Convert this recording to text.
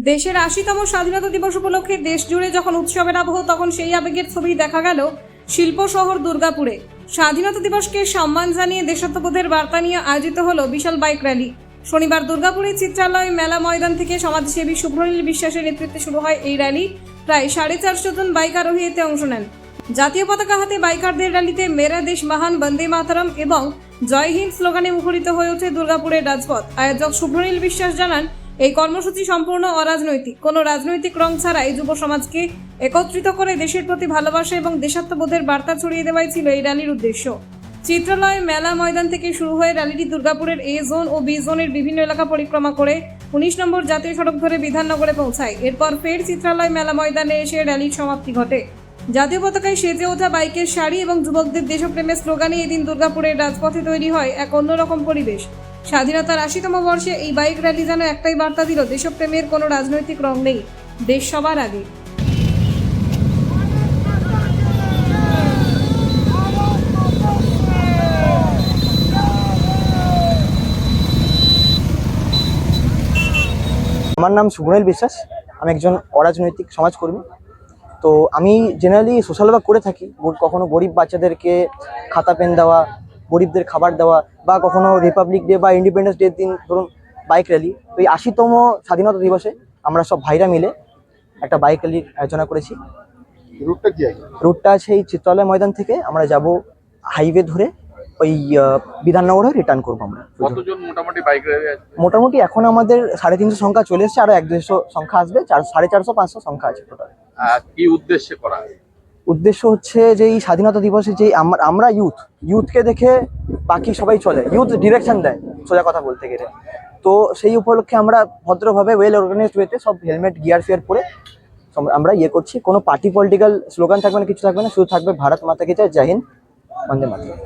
দেশের ৮০তম স্বাধীনতা দিবস উপলক্ষে দেশ জুড়ে যখন উৎসবের আবহ, তখন সেই আবেগের ছবি দেখা গেল শিল্প শহর দুর্গাপুরে। স্বাধীনতা দিবসকে সম্মান জানিয়ে দেশাত্মবোধের বার্তা নিয়ে আয়োজিত হলো বিশাল বাইক র্যালি। শনিবার দুর্গাপুরে চিত্রালয় মেলা ময়দান থেকে সমাজসেবী শুভ্রনীল বিশ্বাসের নেতৃত্বে শুরু হয় এই র্যালি। প্রায় 450 জন বাইক আরোহী এতে অংশ নেন। জাতীয় পতাকা হাতে বাইকারদের র্যালিতে মেরা দেশ মহান, বন্দে মাতরম এবং জয় হিন্দ স্লোগানে মুখরিত হয়ে ওঠে দুর্গাপুরের রাজপথ। আয়োজক শুভ্রনীল বিশ্বাস জানান, এই কর্মসূচি সম্পূর্ণ অরাজনৈতিক, কোনো রাজনৈতিক রং ছাড়াই যুব সমাজকে একত্রিত করে দেশের প্রতি ভালোবাসা এবং দেশাত্মবোধের বার্তা ছড়িয়ে দেওয়াই ছিল এই র্যালির উদ্দেশ্য। চিত্রালয় মেলা ময়দান থেকে শুরু হয়ে র্যালিটি দুর্গাপুরের এ জোন ও বি জোনের বিভিন্ন এলাকা পরিক্রমা করে 19 নম্বর জাতীয় সড়ক ধরে বিধাননগরে পৌঁছায়। এরপর ফের চিত্রালয় মেলা ময়দানে এসে র্যালির সমাপ্তি ঘটে। জাতীয় পতাকায় সেজে ওঠা বাইকের সারি এবং যুবকদের দেশপ্রেমের স্লোগানে এদিন দুর্গাপুরের রাজপথে তৈরি হয় এক অন্যরকম পরিবেশ। স্বাধীনতার ৮০তম বর্ষে এই বাইক র্যালি যেন একটাই বার্তা দিল, দেশপ্রেমের কোনো রাজনৈতিক রং নেই, দেশ সবার আগে। আমার নাম শুভ্রনীল বিশ্বাস। আমি একজন অরাজনৈতিক সমাজকর্মী। তো আমি জেনারেলি সোশ্যাল ওয়ার্ক করে থাকি। কখনো গরিব বাচ্চাদেরকে খাতা পেন দেওয়া, গরিবদের খাবার দেওয়া, বা কখনো রিপাবলিক ডে বা ইন্ডিপেন্ডেন্স ডে দিন ধরুন বাইক র্যালি। তো এই ৮০তম স্বাধীনতা দিবসে আমরা সব ভাইরা মিলে একটা বাইক র্যালির আয়োজনা করেছি। রুটটা আছে এই চিত্রালয় ময়দান থেকে আমরা যাব হাইওয়ে ধরে ওই বিধাননগর হয়ে রিটার্ন করবো। আমরা কতজন মোটামুটি বাইক র্যালি আছে? মোটামুটি এখন আমাদের 350 সংখ্যা চলে এসেছে, আরো 150 সংখ্যা আসবে, 450-500 সংখ্যা আছে টোটাল। কি উদ্দেশ্যে করা? উদ্দেশ্য হচ্ছে যে এই স্বাধীনতা দিবসে যে আমরা ইউথকে দেখে বাকি সবাই চলে, ইউথ ডিরেকশন দেয় সোজা কথা বলতে গেলে। তো সেই উপলক্ষে আমরা ভদ্রভাবে ওয়েল অর্গানাইজড ওয়েতে সব হেলমেট গিয়ার ফিয়ার পরে আমরা করছি। কোনো পার্টি পলিটিক্যাল স্লোগান থাকবে না, কিছু থাকবে না, শুধু থাকবে ভারত মাতা কি জয়, জয় হিন্দ, বন্দে মাতরম।